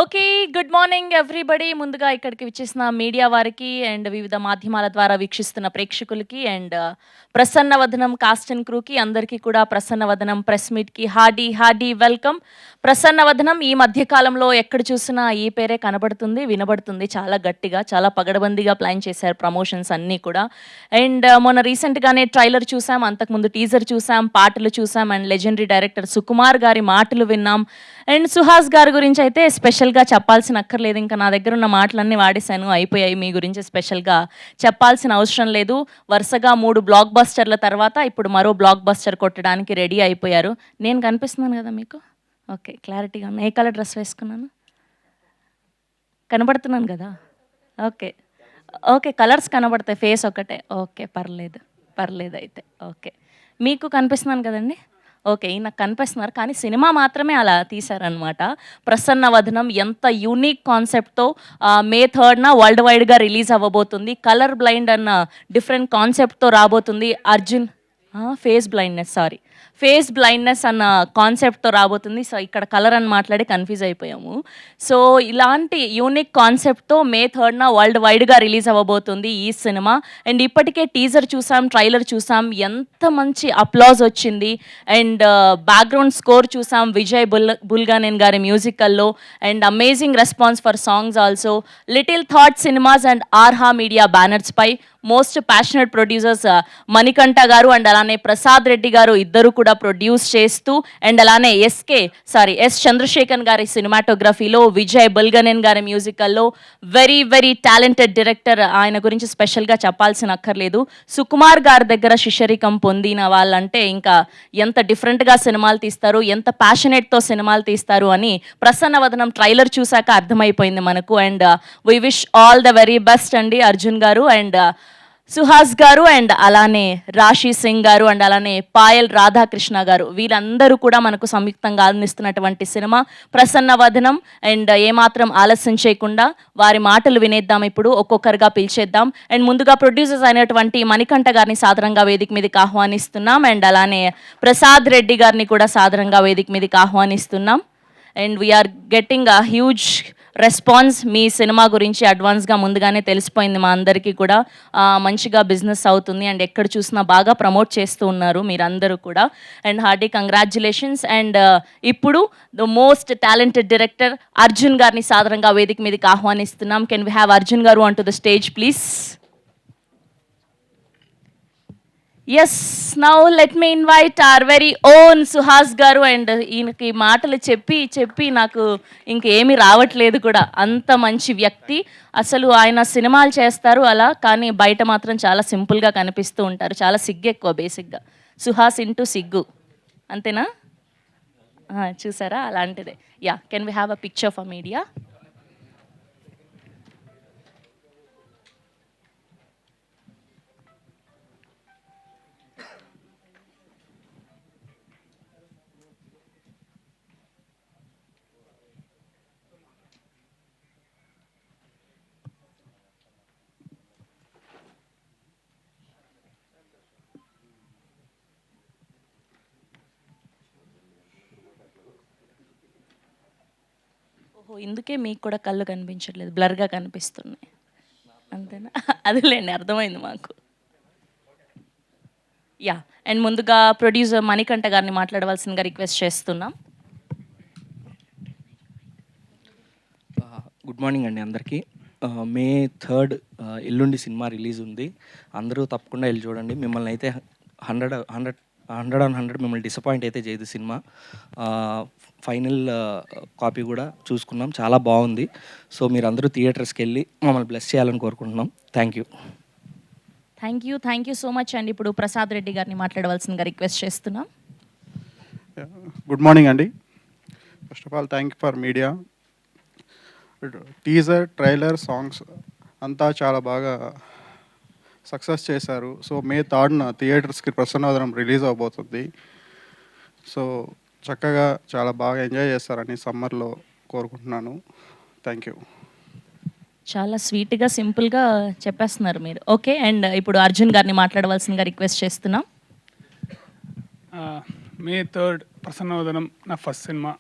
Okay. Good morning everybody. ముందుగా ఇక్కడికి విచ్చేసిన మీడియా వారికి అండ్ వివిధ మాధ్యమాల ద్వారా వీక్షిస్తున్న ప్రేక్షకులకి అండ్ ప్రసన్నవదనం కాస్ట్ అండ్ క్రూకి అందరికీ కూడా ప్రసన్నవదనం ప్రెస్ మీట్‌కి హార్డీ వెల్కమ్. ప్రసన్నవదనం ఈ మధ్య కాలంలో ఎక్కడ చూసినా ఈ పేరే కనబడుతుంది, వినబడుతుంది చాలా గట్టిగా. చాలా పగడబందీగా ప్లాన్ చేశారు ప్రమోషన్స్ అన్నీ కూడా. అండ్ మొన్న రీసెంట్‌గానే ట్రైలర్ చూసాం, అంతకుముందు టీజర్ చూసాం, పాటలు చూసాం అండ్ లెజెండరీ డైరెక్టర్ సుకుమార్ గారి మాటలు విన్నాం. అండ్ సుహాస్ గారి గురించి అయితే స్పెషల్‌గా చెప్పాల్సిన అక్కర్లేదు. ఇంకా నా దగ్గర ఉన్న మాటలన్నీ వాడేశాను, అయిపోయాయి. మీ గురించి స్పెషల్‌గా చెప్పాల్సిన అవసరం లేదు. వరుసగా 3 బ్లాక్ బస్టర్ల తర్వాత ఇప్పుడు మరో బ్లాక్ బస్టర్ కొట్టడానికి రెడీ అయిపోయారు. నేను కనిపిస్తున్నాను కదా మీకు? ఓకే, క్లారిటీగా ఉంది. ఏ కలర్ డ్రెస్ వేసుకున్నాను? కనబడుతున్నాను కదా? ఓకే. ఓకే, కలర్స్ కనబడతాయి, ఫేస్ ఒకటే. ఓకే, పర్లేదు అయితే. ఓకే, మీకు కనిపిస్తున్నాను కదండి? ఓకే, నాకు కనిపిస్తున్నారు, కానీ సినిమా మాత్రమే అలా తీశారనమాట. ప్రసన్నవదనం ఎంత యూనిక్ కాన్సెప్ట్తో మే 3న వరల్డ్ వైడ్గా రిలీజ్ అవ్వబోతుంది. కలర్ బ్లైండ్ అన్న డిఫరెంట్ కాన్సెప్ట్తో రాబోతుంది. అర్జున్ ఫేస్ బ్లైండ్నెస్ అన్న కాన్సెప్ట్తో రాబోతుంది. సో ఇక్కడ కలర్ అని మాట్లాడి కన్ఫ్యూజ్ అయిపోయాము. సో ఇలాంటి యూనిక్ కాన్సెప్ట్తో మే 3న వరల్డ్ వైడ్గా రిలీజ్ అవ్వబోతుంది ఈ సినిమా. అండ్ ఇప్పటికే టీజర్ చూసాం, ట్రైలర్ చూసాం, ఎంత మంచి అప్లాజ్ వచ్చింది. అండ్ బ్యాక్గ్రౌండ్ స్కోర్ చూసాం విజయ్ బుల్గానేన్ గారి మ్యూజికల్లో. And amazing response for songs also. Little thought cinemas and Aarha media బ్యానర్స్పై most passionate producers Manikanta garu and అలానే ప్రసాద్ రెడ్డి గారు ఇద్దరు కూడా ప్రొడ్యూస్ చేస్తూ, అండ్ అలానే ఎస్ చంద్రశేఖర్ గారి సినిమాటోగ్రఫీలో, విజయ్ బుల్గనేన్ గారి మ్యూజికల్లో వెరీ టాలెంటెడ్ డైరెక్టర్. ఆయన గురించి స్పెషల్గా చెప్పాల్సిన అక్కర్లేదు. సుకుమార్ గారి దగ్గర శిష్యరికం పొందిన వాళ్ళంటే ఇంకా ఎంత డిఫరెంట్గా సినిమాలు తీస్తారు, ఎంత ప్యాషనెట్తో సినిమాలు తీస్తారు అని ప్రసన్నవదనం ట్రైలర్ చూశాక అర్థమైపోయింది మనకు. And we wish all the very best అండి అర్జున్ గారు అండ్ సుహాస్ గారు అండ్ అలానే రాశి సింగ్ గారు అండ్ అలానే పాయల్ రాధాకృష్ణ గారు. వీళ్ళందరూ కూడా మనకు సంయుక్తంగా అందిస్తున్నటువంటి సినిమా ప్రసన్నవదనం. అండ్ ఏమాత్రం ఆలస్యం చేయకుండా వారి మాటలు వినేద్దాం. ఇప్పుడు ఒక్కొక్కరుగా పిలిచేద్దాం. అండ్ ముందుగా ప్రొడ్యూసర్స్ అయినటువంటి మణికంఠ గారిని సాదరంగా వేదిక మీదకి ఆహ్వానిస్తున్నాం. అండ్ అలానే ప్రసాద్ రెడ్డి గారిని కూడా సాదరంగా వేదిక మీదకి ఆహ్వానిస్తున్నాం. And we're getting a huge response. మీ సినిమా గురించి అడ్వాన్స్గా ముందుగానే తెలిసిపోయింది మా అందరికీ కూడా. మంచిగా బిజినెస్ అవుతుంది అండ్ ఎక్కడ చూసినా బాగా ప్రమోట్ చేస్తూ ఉన్నారు మీరందరూ కూడా. And hearty congratulations. అండ్ ఇప్పుడు the most talented director Arjun గారిని సాదరంగా వేదిక మీదకి ఆహ్వానిస్తున్నాం. Can we have Arjun garu on to the stage please? Yes, now let me invite our very own Suhas garu. And ఈయనకి మాటలు చెప్పి నాకు ఇంకేమీ రావట్లేదు కూడా. అంత మంచి వ్యక్తి. అసలు ఆయన సినిమాలు చేస్తారు అలా, కానీ బయట మాత్రం చాలా సింపుల్గా కనిపిస్తూ ఉంటారు. చాలా సిగ్గు ఎక్కువ బేసిక్గా. సుహాస్ ఇంటూ సిగ్గు, అంతేనా? చూసారా, అలాంటిదే. Yeah, can we have a picture for media? ఓహో, ఇందుకే మీకు కూడా కళ్ళు కనిపించట్లేదు, బ్లర్గా కనిపిస్తున్నాయి, అంతేనా? అదిలేండి, అర్థమైంది మాకు. యా, అండ్ ముందుగా ప్రొడ్యూసర్ మణికంఠ గారిని మాట్లాడవలసిందిగా రిక్వెస్ట్ చేస్తున్నాం. గుడ్ మార్నింగ్ అండి అందరికీ. మే 3 ఎల్లుండి సినిమా రిలీజ్ ఉంది. అందరూ తప్పకుండా వెళ్ళి చూడండి. మిమ్మల్ని అయితే 100 మిమ్మల్ని డిసప్పాయింట్ అయితే చేయదు సినిమా. ఫైనల్ కాపీ కూడా చూసుకున్నాం, చాలా బాగుంది. సో మీరందరూ థియేటర్స్కి వెళ్ళి మమ్మల్ని బ్లెస్ చేయాలని కోరుకుంటున్నాం. థ్యాంక్ యూ సో మచ్ అండి. ఇప్పుడు ప్రసాద్ రెడ్డి గారిని మాట్లాడవలసిందిగా రిక్వెస్ట్ చేస్తున్నాం. గుడ్ మార్నింగ్ అండి. First of all thank you for media. Teaser, trailer, songs అంతా చాలా బాగా సక్సెస్ చేశారు. సో మే 3న థియేటర్స్కి ప్రసన్నవదనం రిలీజ్ అవబోతుంది. సో చక్కగా చాలా బాగా ఎంజాయ్ చేస్తారని సమ్మర్లో కోరుకుంటున్నాను. Thank you. చాలా స్వీట్గా సింపుల్గా చెప్పేస్తున్నారు మీరు. ఓకే, అండ్ ఇప్పుడు అర్జున్ గారిని మాట్లాడవలసిందిగా రిక్వెస్ట్ చేస్తున్నాం. మే 3 ప్రసన్నవదనం నా ఫస్ట్ సినిమా.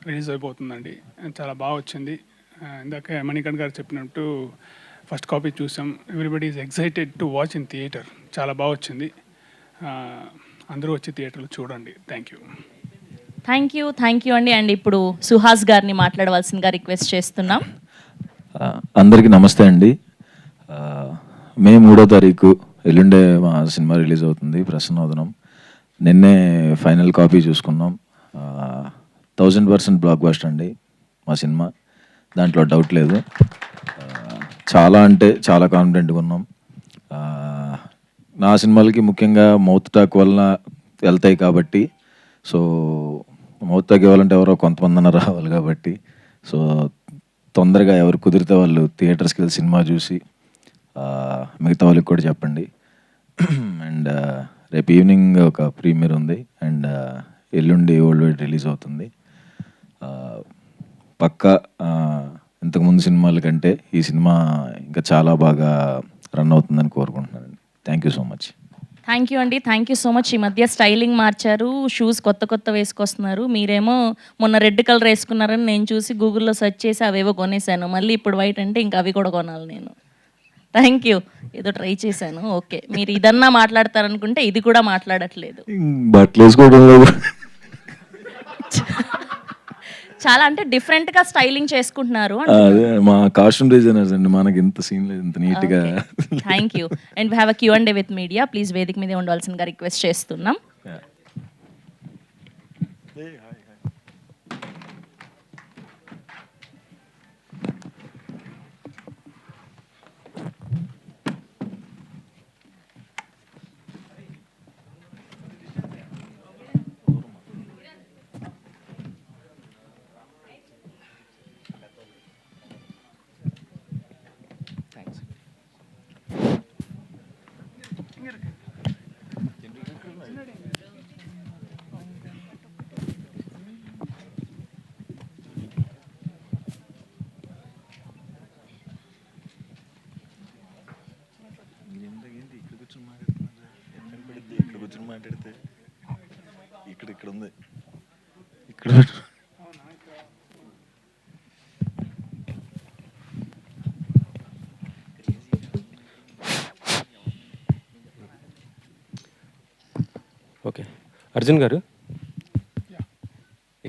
రిలీజ్ అయిపోతుందండి. చాలా బాగా వచ్చింది. ఇందాక మణికంఠ్ గారు చెప్పినట్టు ఫస్ట్ కాపీ చూసాం. Everybody is excited to watch in theatre. చాలా బాగా వచ్చింది. అందరూ వచ్చి థియేటర్లో చూడండి. థ్యాంక్ యూ అండి. అండ్ ఇప్పుడు సుహాస్ గారిని మాట్లాడవలసిందిగా రిక్వెస్ట్ చేస్తున్నాం. అందరికీ నమస్తే అండి. మే 3వ తారీఖు ఎల్లుండే మా సినిమా రిలీజ్ అవుతుంది, ప్రసన్నవదనం. నిన్నే ఫైనల్ కాపీ చూసుకున్నాం. 1000% బ్లాక్ బస్టర్ అండి మా సినిమా, దాంట్లో డౌట్ లేదు. చాలా అంటే చాలా కాన్ఫిడెంట్గా ఉన్నాం. నా సినిమాలకి ముఖ్యంగా మౌత్ టాక్ వలన వెళ్తాయి కాబట్టి, సో మౌత్ టాక్ ఇవ్వాలంటే ఎవరో కొంతమంది రావాలి కాబట్టి, సో తొందరగా ఎవరు కుదిరితే వాళ్ళు థియేటర్స్కి వెళ్ళి సినిమా చూసి మిగతా వాళ్ళకి కూడా చెప్పండి. అండ్ రేపు ఈవినింగ్ ఒక ప్రీమియర్ ఉంది, అండ్ ఎల్లుండి వరల్డ్ వైడ్ రిలీజ్ అవుతుంది. పక్కా ఇంతకుముందు సినిమాల కంటే ఈ సినిమా ఇంకా చాలా బాగా రన్ అవుతుందని కోరుకుంటున్నానండి. Thank you so much. Thank you so much. ఈ మధ్య స్టైలింగ్ మార్చారు, షూస్ కొత్త వేసుకొస్తున్నారు. మీరేమో మొన్న రెడ్ కలర్ వేసుకున్నారని నేను చూసి గూగుల్లో సెర్చ్ చేసి అవేవో కొనేసాను. మళ్ళీ ఇప్పుడు వైట్ అంటే ఇంకా అవి కూడా కొనాలి నేను. Thank you. ఏదో ట్రై చేశాను. ఓకే, మీరు ఇదన్నా మాట్లాడతారనుకుంటే ఇది కూడా మాట్లాడట్లేదు. బట్టలు వేసుకోవడంలో చాలా అంటే డిఫరెంట్గా స్టైలింగ్ చేసుకుంటున్నారు. అదే మా కాస్ట్యూమ్ డిజైనర్స్ అండి, మనకి ఇంత సీన్ లేదు, ఇంత నీట్గా. Thank you. And we have a Q&A with media. Please వేదిక మీద ఉండవలసిందిగా రిక్వెస్ట్ చేస్తున్నాం. మాట్లాడితే ఇక్కడ ఉంది, ఇక్కడ ఓకే. అర్జున్ గారు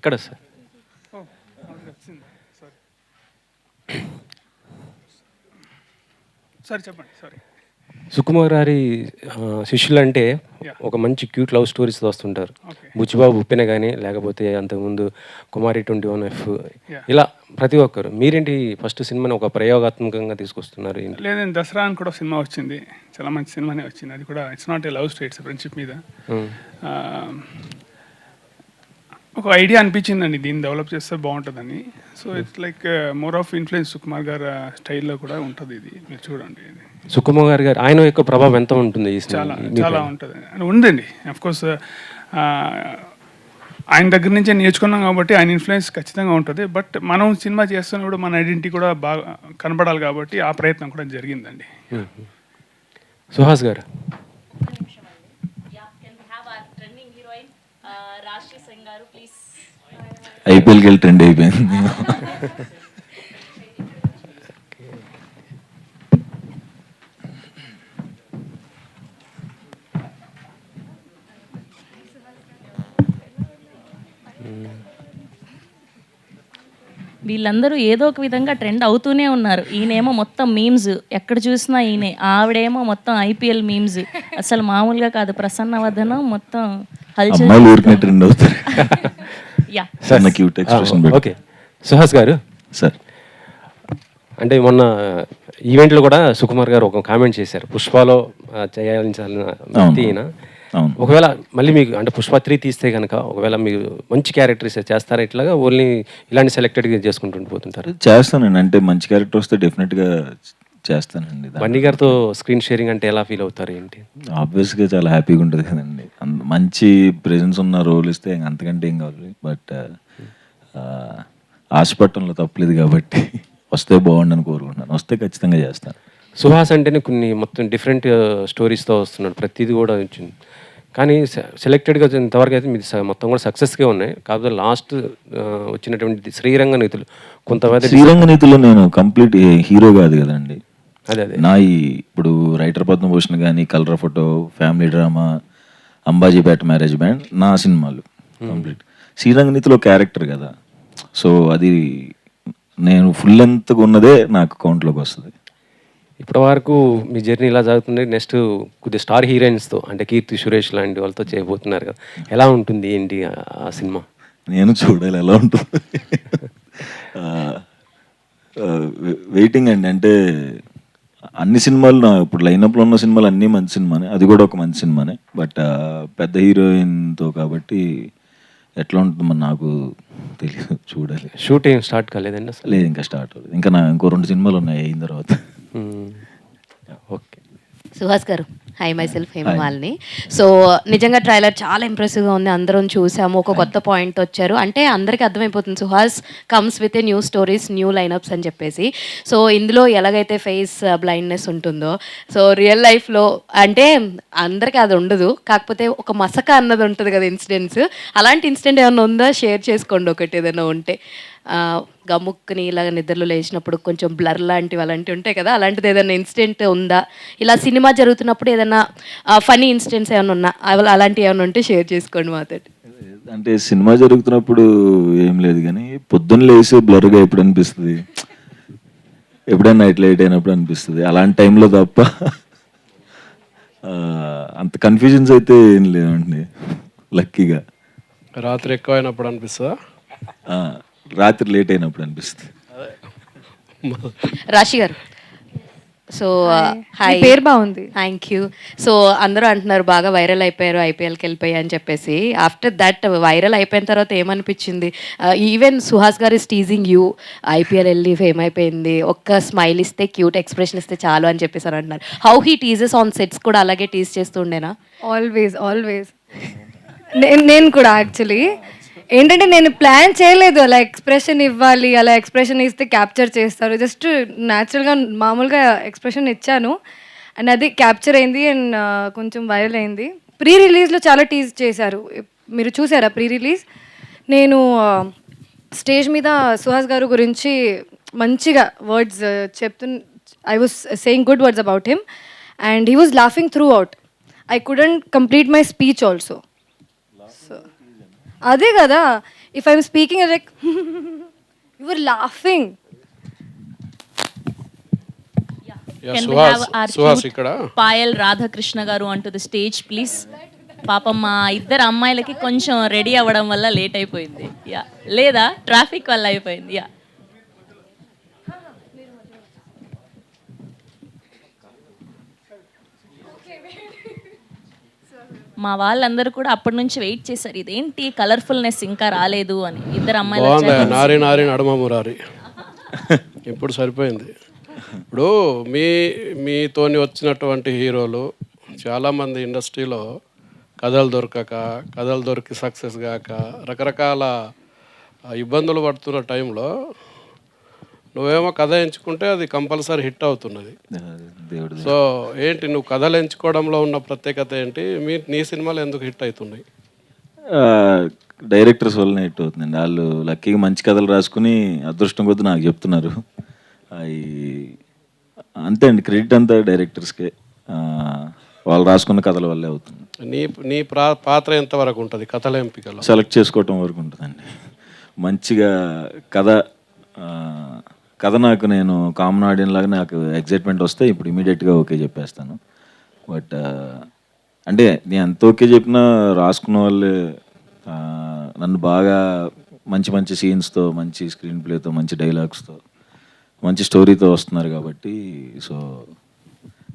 ఇక్కడ సార్. సార్ చెప్పండి. సారీ. సుకుమార్ గారి శిష్యులు అంటే ఒక మంచి క్యూట్ లవ్ స్టోరీస్ వస్తుంటారు. బుచ్చిబాబు ఉప్పెన కానీ, లేకపోతే అంతకుముందు కుమారి 21F, ఇలా ప్రతి ఒక్కరు. మీరేంటి ఫస్ట్ సినిమాని ఒక ప్రయోగాత్మకంగా తీసుకొస్తున్నారు? లేదండి, దసరా అని కూడా సినిమా వచ్చింది, చాలా మంచి సినిమానే వచ్చింది. అది కూడా it's not a love story, it's friendship మీద ఒక ఐడియా అనిపించిందండి, దీన్ని డెవలప్ చేస్తే బాగుంటుందని. So it's like more of influence Sukumar గారి స్టైల్లో కూడా ఉంటుంది. ఇది మీరు చూడండి. ఇది సుకుమార్ గారు ఆయన యొక్క ప్రభావం ఎంత ఉంటుంది? చాలా చాలా ఉంటుంది ఉందండి. అఫ్కోర్స్ ఆయన దగ్గర నుంచే నేర్చుకున్నాం కాబట్టి ఆయన ఇన్ఫ్లుయెన్స్ ఖచ్చితంగా ఉంటుంది. బట్ మనం సినిమా చేస్తున్నప్పుడు మన ఐడెంటిటీ కూడా బాగా కనబడాలి కాబట్టి ఆ ప్రయత్నం కూడా జరిగిందండి. సుహాస్ గారు. ఐపీఎల్కి వెళ్ళి ట్రెండ్ అయిపోయింది. వీళ్ళందరూ ఏదో ఒక విధంగా ట్రెండ్ అవుతూనే ఉన్నారు. ఈయనేమో మొత్తం మీమ్స్, ఎక్కడ చూసినా ఈయనే. ఆవిడేమో మొత్తం ఐపీఎల్ మీమ్స్, అసలు మామూలుగా కాదు. ప్రసన్నవదనం మొత్తం అమ్మాయిలు ఊరికనే ట్రెండ్ అవుతారు. Yeah okay. సుహాస్ గారు సార్, అంటే మొన్న ఈవెంట్లో కూడా సుకుమార్ గారు ఒక కామెంట్ చేశారు, పుష్పలో చేయాల్సిన వ్యక్తి ఈయన. ఒకవేళ మళ్ళీ మీకు అంటే పుష్ప 3 తీస్తే కనుక ఒకవేళ మీరు మంచి క్యారెక్టర్స్ చేస్తారా? ఇట్లాగా ఓన్లీ ఇలాంటి సెలెక్టెడ్గా చేసుకుంటూ పోతుంటారు? చేస్తానండి, అంటే మంచి క్యారెక్టర్ వస్తే డెఫినెట్గా చేస్తానండి. బన్నీ గారితో స్క్రీన్ షేరింగ్ అంటే ఎలా ఫీల్ అవుతారు ఏంటి? ఆబ్వియస్గా చాలా హ్యాపీగా ఉంటుంది కదండి. మంచి ప్రెజెన్స్ ఉన్న రోల్ ఇస్తే అంతకంటే ఏం కావాలి. బట్ ఆశపట్టంలో తప్పలేదు కాబట్టి వస్తే బాగుండని కోరుకుంటున్నాను. వస్తే ఖచ్చితంగా చేస్తాను. సుహాస్ అంటేనే కొన్ని మొత్తం డిఫరెంట్ స్టోరీస్తో వస్తున్నాడు, ప్రతిదీ కూడా వచ్చింది. కానీ సెలెక్టెడ్గా ఇంతవరకు అయితే మీది మొత్తం కూడా సక్సెస్గా ఉన్నాయి. కాకపోతే లాస్ట్ వచ్చినటువంటి శ్రీరంగ నీతులు కొంతమంది శ్రీరంగ నీతిలో నేను కంప్లీట్ హీరో కాదు కదండి. అదే నా ఇప్పుడు రైటర్ పద్మభూషణ్ కానీ, colour photo, family drama, Ambajipeta marriage band నా సినిమాలు కంప్లీట్. శ్రీరంగ నీతిలో క్యారెక్టర్ కదా, సో అది నేను ఫుల్ లెంత్గా ఉన్నదే నాకు కౌంట్లోకి వస్తుంది. ఇప్పటి వరకు మీ జర్నీ ఇలా జరుగుతుంది. నెక్స్ట్ కొద్దిగా స్టార్ హీరోయిన్స్తో అంటే కీర్తి సురేష్ లాంటి వాళ్ళతో చేయబోతున్నారు కదా, ఎలా ఉంటుంది ఏంటి ఆ సినిమా? నేను చూడాలి ఎలా ఉంటుంది. వెయిటింగ్ అండి. అంటే అన్ని సినిమాలు ఇప్పుడు లైనప్లో ఉన్న సినిమాలు అన్నీ మంచి సినిమానే, అది కూడా ఒక మంచి సినిమానే. బట్ పెద్ద హీరోయిన్తో కాబట్టి ఎట్లా ఉంటుందో మరి నాకు తెలియదు, చూడాలి. షూటింగ్ స్టార్ట్ కాలేదండి అసలు? లేదు, ఇంకా స్టార్ట్ అవ్వలేదు. ఇంకా ఇంకో 2 సినిమాలు ఉన్నాయి అయిన తర్వాత. Okay. Suhas garu, hi myself Hemamalini. So నిజంగా ట్రైలర్ చాలా ఇంప్రెసివ్గా ఉంది, అందరం చూసాము. ఒక కొత్త పాయింట్ వచ్చారు అంటే అందరికీ అర్థమైపోతుంది Suhas comes with a new stories, new line-ups అని చెప్పేసి. సో ఇందులో ఎలాగైతే ఫేస్ బ్లైండ్నెస్ ఉంటుందో, సో రియల్ లైఫ్లో అంటే అందరికీ అది ఉండదు, కాకపోతే ఒక మసక అన్నది ఉంటుంది కదా ఇన్సిడెంట్స్. అలాంటి ఇన్సిడెంట్ ఏమైనా ఉందా? షేర్ చేసుకోండి ఒకటి ఏదైనా ఉంటే. గమ్ముక్కుని ఇలాగ నిద్రలో లేచినప్పుడు కొంచెం బ్లర్ లాంటివి అలాంటివి ఉంటాయి కదా, అలాంటిది ఏదైనా ఇన్సిడెంట్ ఉందా? ఇలా సినిమా జరుగుతున్నప్పుడు ఏదైనా ఫనీ ఇన్సిడెంట్స్ ఏమైనా ఉన్నా, అలాంటివి ఏమైనా ఉంటే షేర్ చేసుకోండి మాతో. అంటే సినిమా జరుగుతున్నప్పుడు ఏం లేదు, కానీ పొద్దున్న లేసి బ్లర్గా ఎప్పుడు అనిపిస్తుంది, ఎప్పుడైనా నైట్ లైట్ అయినప్పుడు అనిపిస్తుంది. అలాంటి టైంలో తప్ప అంత కన్ఫ్యూజన్స్ అయితే ఏం లేవండి. లక్కీగా రాత్రి ఎక్కువ అయినప్పుడు అనిపిస్తుందా? రాత్రి లేట్ అయినప్పుడు అనిపిస్తుంది. రాశి గారు, సో హాయ్, పేరు బాగుంది. Thank you. సో అందరూ అంటున్నారు బాగా వైరల్ అయిపోయారు, ఐపీఎల్కి వెళ్ళిపోయి అని చెప్పేసి. ఆఫ్టర్ దట్ వైరల్ అయిపోయిన తర్వాత ఏమనిపించింది? ఈవెన్ సుహాస్ గారు ఇస్ టీజింగ్ యూ, ఐపీఎల్ వెళ్ళి ఫేమ్ అయిపోయింది, ఒక్క స్మైల్ ఇస్తే క్యూట్ ఎక్స్ప్రెషన్ ఇస్తే చాలు అని చెప్పేసి అని అంటున్నారు. హౌ హీ టీజెస్ ఆన్ సెట్స్ కూడా అలాగే టీజ్ చేస్తుండేనా? ఆల్వేస్ నేను కూడా యాక్చువల్లీ ఏంటంటే నేను ప్లాన్ చేయలేదు అలా ఎక్స్ప్రెషన్ ఇవ్వాలి, అలా ఎక్స్ప్రెషన్ ఇస్తే క్యాప్చర్ చేస్తారు. జస్ట్ న్యాచురల్గా మామూలుగా ఎక్స్ప్రెషన్ ఇచ్చాను అండ్ అది క్యాప్చర్ అయింది అండ్ కొంచెం వైరల్ అయింది. ప్రీ రిలీజ్లో చాలా టీజ్ చేశారు, మీరు చూసారా ప్రీ రిలీజ్? నేను స్టేజ్ మీద సుహాస్ గారు గురించి మంచిగా words I was saying good words about him and he was laughing throughout. I couldn't complete my speech also. అదే కదా, if I'm speaking like you are laughing. Can we have our Suhas cute ఇక్కడ పాయల్ రాధాకృష్ణ గారు onto the stage please? పాపం మా ఇద్దరు అమ్మాయిలకి కొంచెం ready అవ్వడం వల్ల లేట్ అయిపోయింది. యా, లేదా ట్రాఫిక్ వల్ల అయిపోయింది. యా, మా వాళ్ళందరూ కూడా అప్పటి నుంచి వెయిట్ చేశారు, ఇదేంటి కలర్ఫుల్నెస్ ఇంకా రాలేదు అని. ఇద్దరు అమ్మాయిలు బాగుంది. వచ్చారు. నారి నడుమ మురారి ఇప్పుడు సరిపోయింది. ఇప్పుడు మీతోని వచ్చినటువంటి హీరోలు చాలామంది ఇండస్ట్రీలో కథలు దొరికి సక్సెస్ కాక రకరకాల ఇబ్బందులు పడుతున్న టైంలో నువ్వేమో కథ ఎంచుకుంటే అది కంపల్సరీ హిట్ అవుతున్నది. దేవుడు సో ఏంటి నువ్వు కథలు ఎంచుకోవడంలో ఉన్న ప్రత్యేకత ఏంటి? నీ సినిమాలు ఎందుకు హిట్ అవుతున్నాయి? డైరెక్టర్స్ వల్లనే హిట్ అవుతుందండి. వాళ్ళు లక్కీగా మంచి కథలు రాసుకుని అదృష్టం కొద్దీ నాకు చెప్తున్నారు. అవి అంతే అండి, క్రెడిట్ అంతా డైరెక్టర్స్కే. వాళ్ళు రాసుకున్న కథల వల్లే అవుతుంది. నీ పాత్ర ఎంతవరకు ఉంటుంది కథల ఎంపికలో? సెలెక్ట్ చేసుకోవటం వరకు ఉంటుందండి. మంచిగా కథ నాకు నేను కామన్ ఆడియన్ లాగా నాకు ఎగ్జైట్మెంట్ వస్తే ఇప్పుడు ఇమీడియట్గా ఓకే చెప్పేస్తాను. బట్ అంటే నేను ఎంత ఓకే చెప్పినా రాసుకున్న వాళ్ళే నన్ను బాగా మంచి సీన్స్తో, మంచి స్క్రీన్ ప్లేతో, మంచి డైలాగ్స్తో, మంచి స్టోరీతో వస్తున్నారు కాబట్టి సో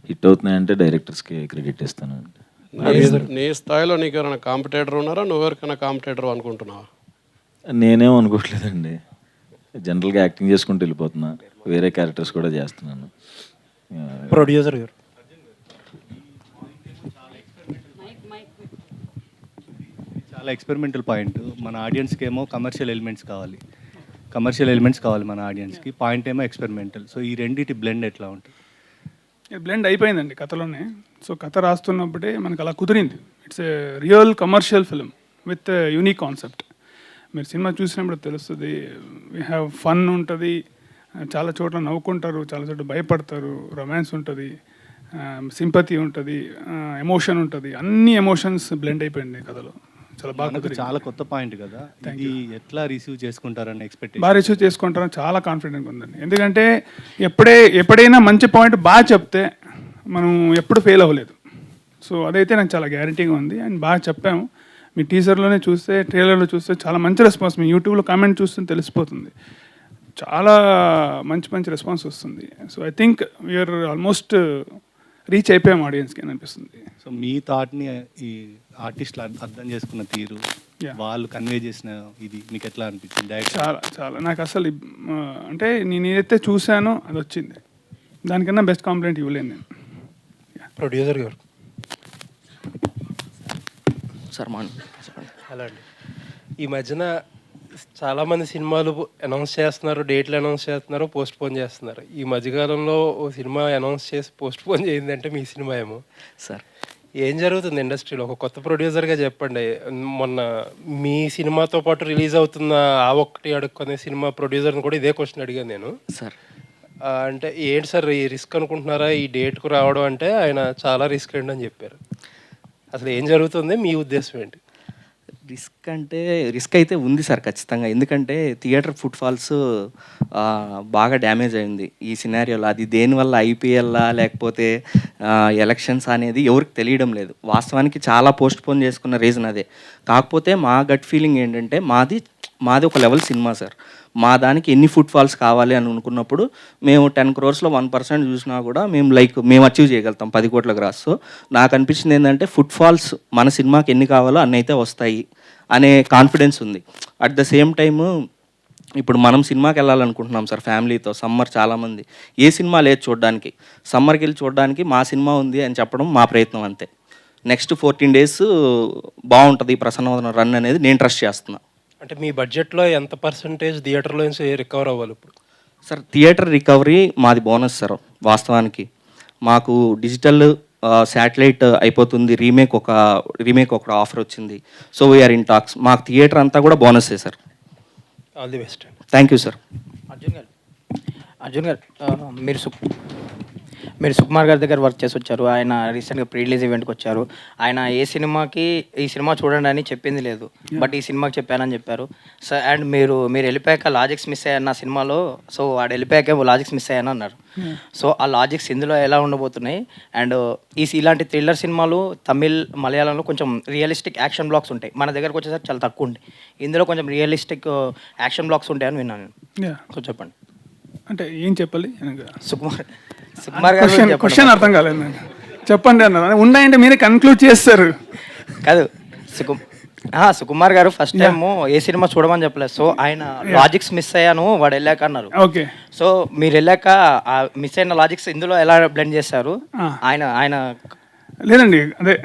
హిట్ అవుతున్నాయంటే డైరెక్టర్స్కి క్రెడిట్ ఇస్తాను. నీ స్థాయిలో నీకు ఎవరైనా కాంపిటేటర్ ఉన్నారా? నువ్వెవరికైనా కాంపిటేటర్ అనుకుంటున్నావా? నేనేం అనుకోవట్లేదండి, జనరల్గా యాక్టింగ్ చేసుకుంటూ వెళ్ళిపోతున్నా, వేరే క్యారెక్టర్స్ కూడా చేస్తున్నాను. ప్రొడ్యూసర్ గారు చాలా ఎక్స్పెరిమెంటల్ పాయింట్. మన ఆడియన్స్కి ఏమో కమర్షియల్ ఎలిమెంట్స్ కావాలి మన ఆడియన్స్కి. పాయింట్ ఏమో ఎక్స్పెరిమెంటల్. సో ఈ రెండింటి బ్లెండ్ ఎట్లా ఉంటుంది? బ్లెండ్ అయిపోయిందండి కథలోనే. సో కథ రాస్తున్నప్పుడే మనకు అలా కుదిరింది. It's a real commercial film with unique concept. మీరు సినిమా చూసినప్పుడు తెలుస్తుంది. వీ హ్యావ్ ఫన్ ఉంటుంది, చాలా చోట్ల నవ్వుకుంటారు, చాలా చోట్ల భయపడతారు, రొమాన్స్ ఉంటుంది, సింపతి ఉంటుంది, ఎమోషన్ ఉంటుంది. అన్ని ఎమోషన్స్ బ్లెండ్ అయిపోయింది కథలో. చాలా బాగా మనకు కుదిరింది. చాలా కొత్త పాయింట్ కదా, ఇది ఎట్లా రిసీవ్ చేసుకుంటారని ఎక్స్పెక్టేషన్. బాగా రిసీవ్ చేసుకుంటారని చాలా కాన్ఫిడెంట్గా ఉందండి. ఎందుకంటే ఎప్పుడైనా మంచి పాయింట్ బాగా చెప్తే మనం ఎప్పుడు ఫెయిల్ అవ్వలేదు. సో అదైతే నాకు చాలా గ్యారంటీగా ఉంది. అండ్ బాగా చెప్పాము. మీ టీజర్లోనే చూస్తే, ట్రైలర్లో చూస్తే చాలా మంచి రెస్పాన్స్. మీ యూట్యూబ్లో కామెంట్ చూస్తే తెలిసిపోతుంది. చాలా మంచి రెస్పాన్స్ వస్తుంది. So I think we're almost reach అయిపోయాం ఆడియన్స్కి అని అనిపిస్తుంది. సో మీ థాట్ని ఈ ఆర్టిస్టులు అర్థం చేసుకున్న తీరు, వాళ్ళు కన్వే చేసిన ఇది మీకు ఎట్లా అనిపించింది? చాలా నాకు అసలు అంటే నేను ఏదైతే చూశానో అది వచ్చింది. దానికన్నా బెస్ట్ కాంప్లిమెంట్ ఇవ్వలేను నేను. ప్రొడ్యూసర్ గారు సార్ హలో అండి. ఈ మధ్యన చాలామంది సినిమాలు అనౌన్స్ చేస్తున్నారు, డేట్లు అనౌన్స్ చేస్తున్నారు, పోస్ట్ పోన్ చేస్తున్నారు. ఈ మధ్యకాలంలో ఓ సినిమా అనౌన్స్ చేసి పోస్ట్ పోన్ చేయిందంటే మీ సినిమా ఏమో. సార్ ఏం జరుగుతుంది ఇండస్ట్రీలో? ఒక కొత్త ప్రొడ్యూసర్గా చెప్పండి. మొన్న మీ సినిమాతో పాటు రిలీజ్ అవుతున్న ఆ ఒక్కటి అడుక్కునే సినిమా ప్రొడ్యూసర్ని కూడా ఇదే క్వశ్చన్ అడిగాను నేను. సార్ అంటే ఏంటి సార్ ఈ రిస్క్ అనుకుంటున్నారా ఈ డేట్కు రావడం? అంటే ఆయన చాలా రిస్క్ ఏంటి అని చెప్పారు. అసలు ఏం జరుగుతుంది, మీ ఉద్దేశం ఏంటి? రిస్క్ అయితే ఉంది సార్ ఖచ్చితంగా. ఎందుకంటే థియేటర్ ఫుట్ఫాల్స్ బాగా డ్యామేజ్ అయింది ఈ సినారియోలో. అది దేనివల్ల, ఐపీఎల్లా లేకపోతే ఎలక్షన్స్ అనేది ఎవరికి తెలియడం లేదు. వాస్తవానికి చాలా పోస్ట్ పోన్ చేసుకున్న రీజన్ అదే. కాకపోతే మా గట్ ఫీలింగ్ ఏంటంటే మాది ఒక లెవెల్ సినిమా సార్. మా దానికి ఎన్ని ఫుట్ఫాల్స్ కావాలి అని అనుకున్నప్పుడు మేము 10 crores-లో 1% చూసినా కూడా మేము అచీవ్ చేయగలుగుతాం 10 కోట్ల గ్రాస్. సో నాకు అనిపించింది ఏంటంటే ఫుట్ఫాల్స్ మన సినిమాకి ఎన్ని కావాలో అన్ని అయితే వస్తాయి అనే కాన్ఫిడెన్స్ ఉంది. అట్ ద సేమ్ టైము ఇప్పుడు మనం సినిమాకి వెళ్ళాలనుకుంటున్నాం సార్ ఫ్యామిలీతో. సమ్మర్ చాలామంది ఏ సినిమా లేదు చూడడానికి. సమ్మర్కి వెళ్ళి చూడడానికి మా సినిమా ఉంది అని చెప్పడం మా ప్రయత్నం అంతే. నెక్స్ట్ 14 days బాగుంటుంది ఈ ప్రసన్నవదనం రన్ అనేది నేను ట్రస్ట్ చేస్తున్నా. అంటే మీ బడ్జెట్లో ఎంత పర్సంటేజ్ థియేటర్లో నుంచి రికవర్ అవ్వాలి ఇప్పుడు? సార్ థియేటర్ రికవరీ మాది బోనస్ సార్. వాస్తవానికి మాకు డిజిటల్ శాటిలైట్ అయిపోతుంది, రీమేక్ ఒక ఆఫర్ వచ్చింది. So we're in talks. మాకు థియేటర్ అంతా కూడా బోనస్సే sir. All the best. Thank you sir. Arjun garu మీరు సుకుమార్ గారి దగ్గర వర్క్ చేసి వచ్చారు. ఆయన రీసెంట్గా ప్రీ రిలీజ్ ఈవెంట్కి వచ్చారు. ఆయన ఈ సినిమా చూడండి అని చెప్పింది లేదు, బట్ ఈ సినిమాకి చెప్పానని చెప్పారు. సో అండ్ మీరు వెళ్ళిపోయాక లాజిక్స్ మిస్ అయ్యారు సినిమాలో. సో వాడు వెళ్ళిపోయాక లాజిక్స్ మిస్ అయ్యాను అన్నారు. సో ఆ లాజిక్స్ ఇందులో ఎలా ఉండబోతున్నాయి? అండ్ ఇలాంటి థ్రిల్లర్ సినిమాలు తమిళ్, మలయాళంలో కొంచెం రియలిస్టిక్ యాక్షన్ బ్లాక్స్ ఉంటాయి. మన దగ్గరకు వచ్చేసరికి చాలా తక్కువ ఉంది. ఇందులో కొంచెం రియలిస్టిక్ యాక్షన్ బ్లాక్స్ ఉంటాయని విన్నాను నేను. సో చెప్పండి. అంటే ఏం చెప్పాలి? సుకుమార్ గారు క్వశ్చన్ అర్థం కాలేదు నాకు. చెప్పండి అన్నారు. ఉన్నాయంటే మీరే కన్క్లూడ్ చేస్తారు. కాదు, సుకుమార్ గారు ఫస్ట్ టైం ఏ సినిమా చూడమని చెప్పలేదు. సో ఆయన లాజిక్స్ మిస్ అయ్యాను వాడు వెళ్ళాక అన్నారు. ఓకే. సో మీరు వెళ్ళాక మిస్ అయిన లాజిక్స్ ఇందులో ఎలా బ్లెండ్ చేశారు? ఆయన లేదండి, అదే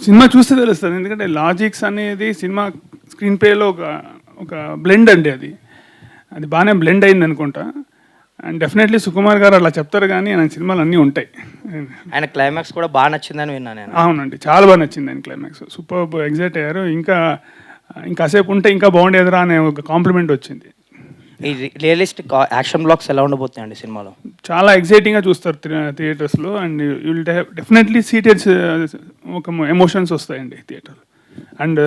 సినిమా చూస్తే తెలుస్తుంది. ఎందుకంటే లాజిక్స్ అనేది సినిమా స్క్రీన్ ప్లేలో ఒక బ్లెండ్ అండి. అది బాగానే బ్లెండ్ అయింది అనుకుంటా. అండ్ డెఫినెట్లీ సుకుమార్ గారు అలా చెప్తారు, కానీ ఆయన సినిమాలు అన్నీ ఉంటాయి. ఆయన క్లైమాక్స్ కూడా బాగా నచ్చిందని విన్నాను నేను. అవునండి, చాలా బాగా నచ్చింది ఆయన క్లైమాక్స్. సూపర్ ఎగ్జైట్ అయ్యారు. ఇంకాసేపు ఉంటే ఇంకా బాగుండేదిరా అనే ఒక కాంప్లిమెంట్ వచ్చింది. ఈ రియలిస్టిక్ యాక్షన్ బ్లాక్స్ ఎలా ఉండబోతున్నాయండి సినిమాలో? చాలా ఎగ్జైటింగ్గా చూస్తారు థియేటర్స్లో. And you will definitely seated ఒక ఎమోషన్స్ వస్తాయండి థియేటర్. అండ్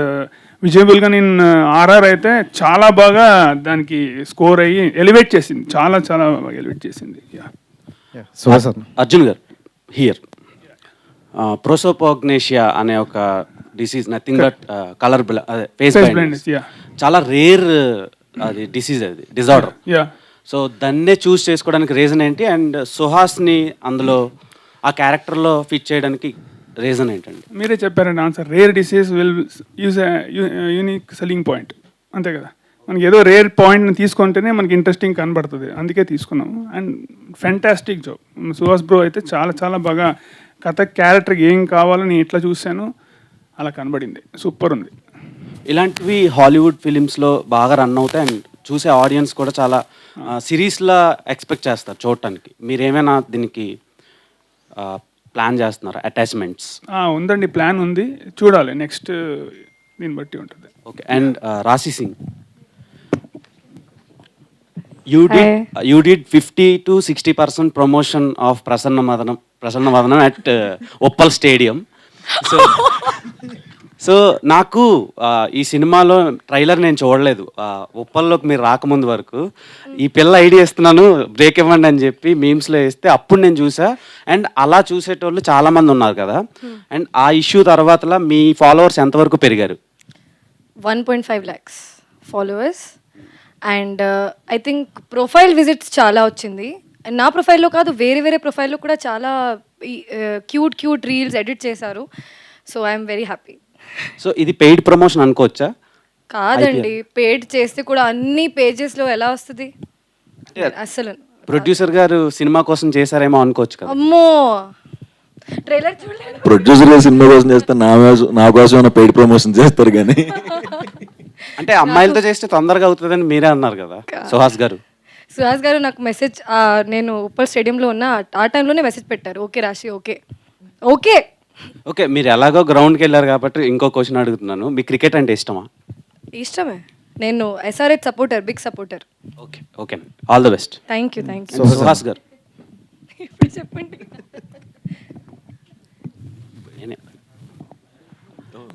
విజయబుల్గా నేను ఆర్ఆర్ అయితే చాలా బాగా దానికి స్కోర్ అయ్యి ఎలివేట్ చేసింది. చాలా బాగా ఎలివేట్ చేసింది. అర్జున్ గారు హియర్ ప్రోసోపాగ్నేషియా అనే ఒక disease, nothing but colour face blindness, చాలా రేర్ అది డిసీజ్, అది డిజార్డర్. సో దాన్నే చూస్ చేసుకోవడానికి రీజన్ ఏంటి? అండ్ సుహాస్ని అందులో ఆ క్యారెక్టర్లో ఫిట్ చేయడానికి రీజన్ ఏంటండి? మీరే చెప్పారండి answer. Rare disease will use unique selling point, అంతే కదా. మనకి ఏదో రేర్ పాయింట్ని తీసుకుంటేనే మనకి ఇంట్రెస్టింగ్ కనబడుతుంది, అందుకే తీసుకున్నాము. And fantastic job Suhas bro అయితే చాలా బాగా కథ, క్యారెక్టర్కి ఏం కావాలని ఎట్లా చూశాను అలా కనబడింది. సూపర్ ఉంది. ఇలాంటివి హాలీవుడ్ ఫిలిమ్స్లో బాగా రన్ అవుతాయి అండ్ చూసే ఆడియన్స్ కూడా చాలా సిరీస్లా ఎక్స్పెక్ట్ చేస్తారు చూడటానికి. మీరేమైనా దీనికి ప్లాన్ చేస్తున్నారు అటాచ్మెంట్స్? ఉందండి, ప్లాన్ ఉంది, చూడాలి నెక్స్ట్ దీన్ని బట్టి ఉంటుంది. ఓకే. అండ్ రాశి Singh, you did 50 to 60% promotion of Prasanna Vadanam at Uppal Stadium. So నాకు ఈ సినిమాలో ట్రైలర్ నేను చూడలేదు. ఉప్పల్లోకి మీరు రాకముందు వరకు ఈ పిల్ల ఐడియా ఇస్తున్నాను బ్రేక్ ఇవ్వండి అని చెప్పి మీమ్స్లో వేస్తే అప్పుడు నేను చూసా. అండ్ అలా చూసేటోళ్ళు చాలామంది ఉన్నారు కదా. అండ్ ఆ ఇష్యూ తర్వాత మీ ఫాలోవర్స్ ఎంతవరకు పెరిగారు? 1.5 lakhs followers. And I think profile visits చాలా వచ్చింది. అండ్ నా ప్రొఫైల్లో కాదు, వేరే వేరే ప్రొఫైల్లో కూడా చాలా క్యూట్ రీల్స్ ఎడిట్ చేశారు. So I'm very happy. So ఇది పెయిడ్ ప్రమోషన్ అనుకోవచ్చా? కాదండి, పేడ్ చేస్తే కూడా అన్ని పేజెస్లో ఎలా వస్తుంది అసలు. ప్రొడ్యూసర్ గారు సినిమా కోసం చేశారేమో అనుకోవచ్చు కదా. అమ్మో, ట్రైలర్ చూడలేదు. ప్రొడ్యూసర్ గారు సినిమా కోసం చేస్తే నా కోసం పెయిడ్ ప్రమోషన్ చేస్తారు కానీ అంటే అమ్మాయిలతో చేస్తే తొందరగా అవుతుందని మీరే అన్నారు కదా సుహాస్ గారు. నాకు మెసేజ్, నేను ఉప్పల్ స్టేడియంలో ఉన్న ఆ టైంలోనే మెసేజ్ పెట్టారు, ఓకే రాశి, ఓకే. ఓకే, మీరు ఎలాగో గ్రౌండ్కి వెళ్ళారు కాబట్టి ఇంకో క్వశ్చన్ అడుగుతున్నాను. మీకు క్రికెట్ అంటే ఇష్టమా? ఇష్టమే. నేను SRH supporter, big supporter. Okay, all the best. Thank you. Suhas garu ఇప్పుడు చెప్పండి.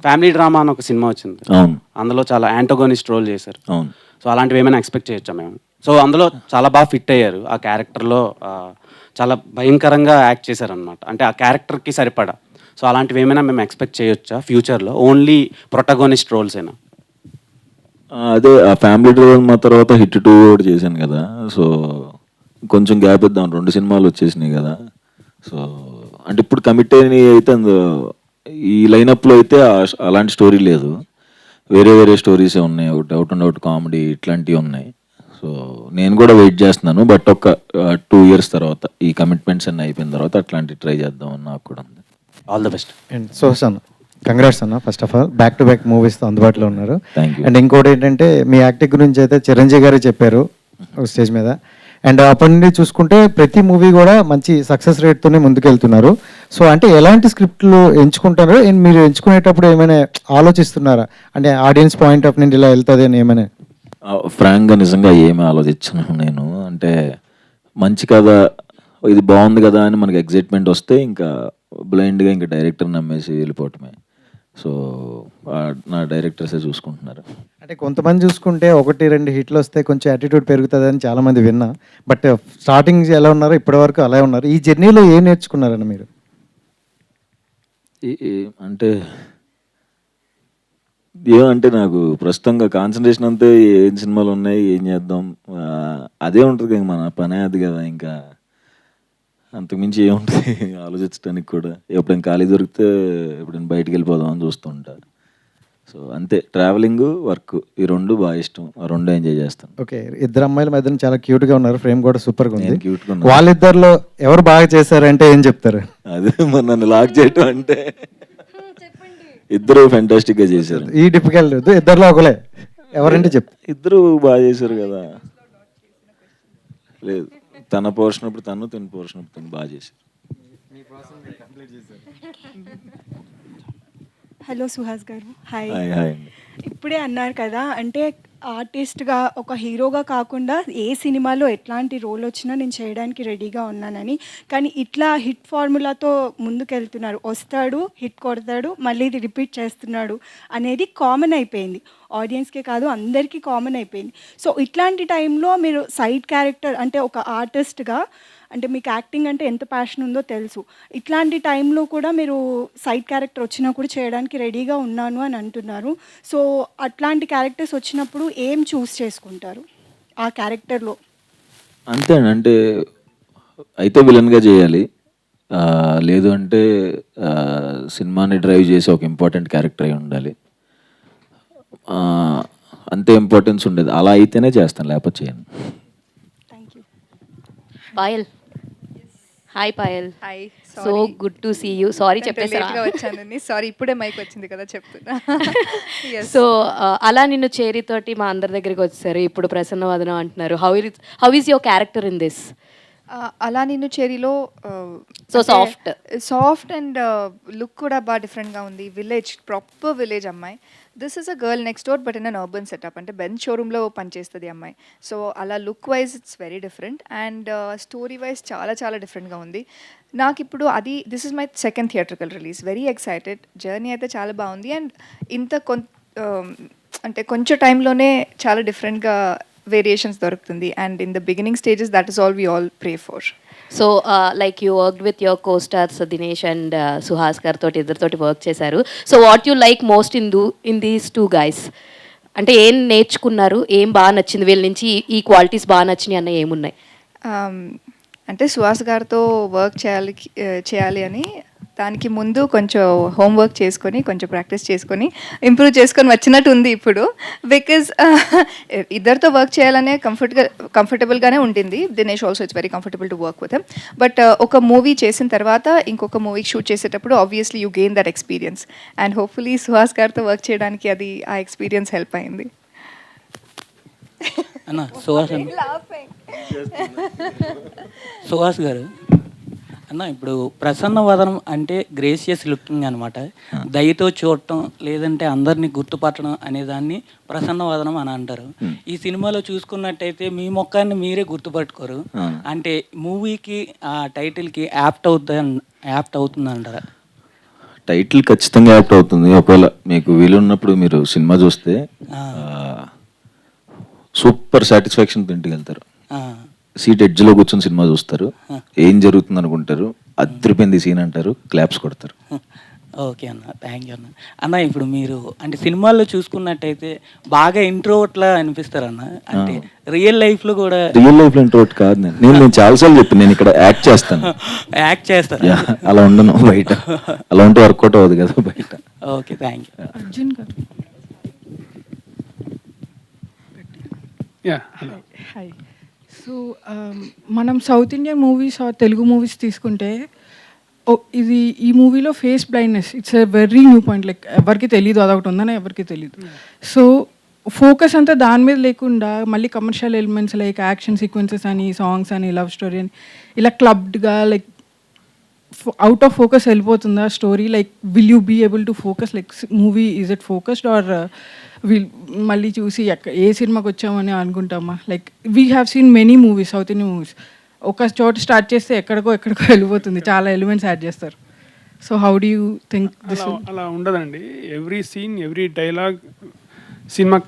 ఫ్యామిలీ డ్రామా అని ఒక సినిమా వచ్చింది, అందులో చాలా యాంటోగోనిస్ట్ రోల్ చేశారు. సో అలాంటివి ఏమైనా ఎక్స్పెక్ట్ చేయొచ్చా మేము? సో అందులో చాలా బాగా ఫిట్ అయ్యారు, ఆ క్యారెక్టర్లో చాలా భయంకరంగా యాక్ట్ చేశారనమాట, అంటే ఆ క్యారెక్టర్కి సరిపడా. సో అలాంటివి ఏమైనా మేము ఎక్స్పెక్ట్ చేయొచ్చా ఫ్యూచర్లో? ఓన్లీ ప్రొటగోనిస్ట్ రోల్స్ అయినా? అదే ఆ ఫ్యామిలీ డ్రామా తర్వాత హిట్ 2 కూడా చేశాను కదా. సో కొంచెం గ్యాప్ ఇద్దాం, 2 సినిమాలు వచ్చేసినాయి కదా. సో అంటే ఇప్పుడు కమిట్ అయినవి అయితే ఈ లైనప్లో అయితే అలాంటి స్టోరీ లేదు, వేరే స్టోరీసే ఉన్నాయి. ఒకటి అవుట్ అండ్ అవుట్ కామెడీ ఇట్లాంటివి ఉన్నాయి. సో నేను కూడా వెయిట్ చేస్తున్నాను, బట్ ఒక 2 years తర్వాత ఈ కమిట్మెంట్స్ అన్నీ అయిపోయిన తర్వాత అట్లాంటివి ట్రై చేద్దామని నాకు కూడా ఉంది. All the best. అండ్ అన్న, కంగ్రాట్స్ అన్న. First of all back to back మూవీస్తో అందుబాటులో ఉన్నారు. Thank you. అండ్ ఇంకోటి ఏంటంటే మీ యాక్టింగ్ గురించి అయితే చిరంజీవి గారు చెప్పారు స్టేజ్ మీద. అండ్ అప్పటి నుండి చూసుకుంటే ప్రతి మూవీ కూడా మంచి సక్సెస్ రేట్తోనే ముందుకెళ్తున్నారు. సో అంటే ఎలాంటి స్క్రిప్ట్లు ఎంచుకుంటారో మీరు ఎంచుకునేటప్పుడు ఏమైనా ఆలోచిస్తున్నారా? అంటే ఆడియన్స్ పాయింట్ ఆఫ్ నుండి ఇలా వెళ్తుంది అని ఏమైనా? ఫ్రాంక్గా నిజంగా ఏమీ ఆలోచించను నేను. అంటే మంచి కథ, ఇది బాగుంది కదా అని మనకి ఎగ్జైట్మెంట్ వస్తే ఇంకా బ్లైండ్గా ఇంకా డైరెక్టర్ నమ్మేసి వెళ్ళిపోవటమే. సో నా డైరెక్టర్సే చూసుకుంటున్నారు. అంటే కొంతమంది చూసుకుంటే 1-2 హిట్లు వస్తే కొంచెం యాటిట్యూడ్ పెరుగుతుంది అని చాలామంది విన్నా. బట్ స్టార్టింగ్ ఎలా ఉన్నారో ఇప్పటి వరకు అలా ఉన్నారు. ఈ జర్నీలో ఏం నేర్చుకున్నారని మీరు? అంటే ఏమంటే నాకు ప్రస్తుతంగా కాన్సన్ట్రేషన్ అంతే ఏం సినిమాలు ఉన్నాయి, ఏం చేద్దాం, అదే ఉంటుంది కదా, మన పనే అది కదా. ఇంకా అంతకుమించి ఏముంటుంది ఆలోచించడానికి కూడా. ఎప్పుడైనా ఖాళీ దొరికితే ఎప్పుడైనా బయటికి వెళ్ళిపోదాం అని చూస్తుంటా. సో అంతే, ట్రావెలింగ్, వర్క్, ఈ 2 బాగా ఇష్టం, ఆ 2 ఎంజాయ్ చేస్తాను. ఓకే, 2 అమ్మాయిల మధ్యన చాలా క్యూట్గా ఉన్నారు, ఫ్రేమ్ కూడా సూపర్గా ఉంది. క్యూట్గా ఉన్నారు. వాళ్ళిద్దరిలో ఎవరు బాగా చేశారంటే ఏం చెప్తారు? అదే మరి నన్ను లాక్ చేయటం అంటే ఇద్దరు ఫ్యాంటాస్టిక్గా చేశారు. ఈ డిఫికల్ట్ ఇద్దరిలో ఒకలే ఎవరంటే ఇద్దరు బాగా చేశారు కదా. లేదు, తన పోర్షన్ అప్పుడు తను పోర్షన్ అప్పుడు తను బాగా చేశారు. హలో సుహాస్ గారు, హాయ్. హాయ్. ఇప్పుడే అన్నారు కదా, అంటే ఆర్టిస్ట్గా ఒక హీరోగా కాకుండా ఏ సినిమాలో ఎట్లాంటి రోల్ వచ్చినా నేను చేయడానికి రెడీగా ఉన్నానని. కానీ ఇట్లా హిట్ ఫార్ములాతో ముందుకెళ్తున్నారు, వస్తాడు, హిట్ కొడతాడు, మళ్ళీ ఇది రిపీట్ చేస్తున్నాడు అనేది కామన్ అయిపోయింది. ఆడియన్స్కే కాదు, అందరికీ కామన్ అయిపోయింది. సో ఇట్లాంటి టైంలో మీరు సైడ్ క్యారెక్టర్, అంటే ఒక ఆర్టిస్ట్గా, అంటే మీకు యాక్టింగ్ అంటే ఎంత ప్యాషన్ ఉందో తెలుసు, ఇట్లాంటి టైంలో కూడా మీరు సైడ్ క్యారెక్టర్ వచ్చినా కూడా చేయడానికి రెడీగా ఉన్నాను అని అంటున్నారు. సో అట్లాంటి క్యారెక్టర్స్ వచ్చినప్పుడు ఏం చూస్ చేసుకుంటారు ఆ క్యారెక్టర్లో? అంతే అండి, అంటే అయితే విలన్గా చేయాలి, లేదు అంటే సినిమాని డ్రైవ్ చేసి ఒక ఇంపార్టెంట్ క్యారెక్టర్ అయి ఉండాలి. అంతే ఇంపార్టెన్స్ ఉండేది, అలా అయితేనే చేస్తాను, లేకపోతే చేయను. Payal, hi Payal. Hi, so good to see you. Sorry చెప్పేసా వచ్చానండి, సారీ, ఇప్పుడే మైక్ వచ్చింది కదా చెప్తున్నా. సో అలా నిన్ను చేరితోటి మా అందరి దగ్గరికి వచ్చారు, ఇప్పుడు ప్రసన్న వదనం అంటున్నారు. How is your character in this? అలా నిన్ను చేరిలో So soft. Soft and look కూడా బాగా డిఫరెంట్గా ఉంది. విలేజ్, ప్రాపర్ విలేజ్ అమ్మాయి. This is a girl next door but in an urban setup. అంటే బెంచ్ షోరూంలో పనిచేస్తుంది అమ్మాయి. సో అలా look wise it's very different and story wise చాలా చాలా డిఫరెంట్గా ఉంది. నాకు ఇప్పుడు అది this is my second theatrical release. Very excited. Journey అయితే చాలా బాగుంది అండ్ ఇంత అంటే కొంచెం టైంలోనే చాలా డిఫరెంట్గా వేరియేషన్స్ దొరుకుతుంది and in the beginning stages that is all we all pray for. So like you work with your co-stars Dinesh and Suhas గారితో ఇద్దరితోటి వర్క్ చేశారు. So what you like most in these two guys? అంటే ఏం నేర్చుకున్నారు, ఏం బాగా నచ్చింది వీళ్ళ నుంచి, ఈ క్వాలిటీస్ బాగా నచ్చినాయి అన్న ఏమున్నాయి? అంటే సుహాస్ గారితో వర్క్ చేయాలి అని దానికి ముందు కొంచెం హోంవర్క్ చేసుకొని కొంచెం ప్రాక్టీస్ చేసుకొని ఇంప్రూవ్ చేసుకొని వచ్చినట్టు ఉంది ఇప్పుడు. బికాజ్ ఇద్దరితో వర్క్ చేయాలనే కంఫర్టబుల్గానే ఉండింది. Dinesh also it's very comfortable to work with him. But ఒక మూవీ చేసిన తర్వాత ఇంకొక మూవీకి షూట్ చేసేటప్పుడు obviously you gain that experience and hopefully Suhas గారితో వర్క్ చేయడానికి అది ఆ ఎక్స్పీరియన్స్ హెల్ప్ అయింది. అన్న సుహాస్ గారు అన్న, ఇప్పుడు ప్రసన్న వదనం అంటే గ్రేసియస్ లుకింగ్ అనమాట. దయతో చూడటం లేదంటే అందరినీ గుర్తుపట్టడం అనేదాన్ని ప్రసన్న వదనం అని అంటారు. ఈ సినిమాలో చూసుకున్నట్టయితే మీ ముఖాన్ని మీరే గుర్తుపట్టుకోరు. అంటే మూవీకి ఆ టైటిల్కి యాప్ట్ అవుతుంది అంటారా? టైటిల్ ఖచ్చితంగా యాప్ట్ అవుతుంది. ఒకవేళ మీకు వీలున్నప్పుడు మీరు సినిమా చూస్తే సూపర్ సాటిస్ఫాక్షన్ ఇంటికి వెళ్తారు. సీట్ ఎడ్జ్లో కూర్చొని సినిమా చూస్తారు, ఏం జరుగుతుంది అనుకుంటారు, అదిరిపోయింది సీన్ అంటారు, క్లాప్స్ కొడతారు. ఓకే అన్న, థ్యాంక్ యూ అన్న. అన్న ఇప్పుడు మీరు అంటే సినిమాల్లో చూసుకున్నట్టయితే బాగా ఇంట్రోవర్ట్లా అనిపిస్తారన్న. అంటే రియల్ లైఫ్లో కూడా రియల్ లైఫ్లో ఇంట్రోవర్ట్ కాదు నేను చాలాసార్లు చెప్పాను, నేను ఇక్కడ యాక్ట్ చేస్తాను. యాక్ట్ చేస్తాను, అలా ఉండను బయట. అలా ఉంటే వర్కౌట్ అవ్వదు కదా బయట. Okay, thank you. Arjun garu. Hi. So మనం south Indian movies or Telugu movies తీసుకుంటే ఇది ఈ మూవీలో face blindness it's a very new point. Like ఎవరికి తెలియదు అదొకటి ఉందని ఎవరికి తెలియదు. సో ఫోకస్ అంతా దాని మీద లేకుండా మళ్ళీ commercial elements like action sequences అని, సాంగ్స్ అని, లవ్ స్టోరీ అని ఇలా క్లబ్డ్గా లైక్ అవుట్ ఆఫ్ ఫోకస్ వెళ్ళిపోతుందా story? Like will you be able to focus? Like movie is it focused or we'll మళ్ళీ చూసి ఏ సినిమాకి వచ్చామని అనుకుంటామా? Like we have seen many movies, south Indian movies ఒక చోట స్టార్ట్ చేస్తే ఎక్కడికో వెళ్ళిపోతుంది, చాలా ఎలిమెంట్స్ యాడ్ చేస్తారు. So how do you think this? అలా ఉండదండి. Every scene, every dialogue cinema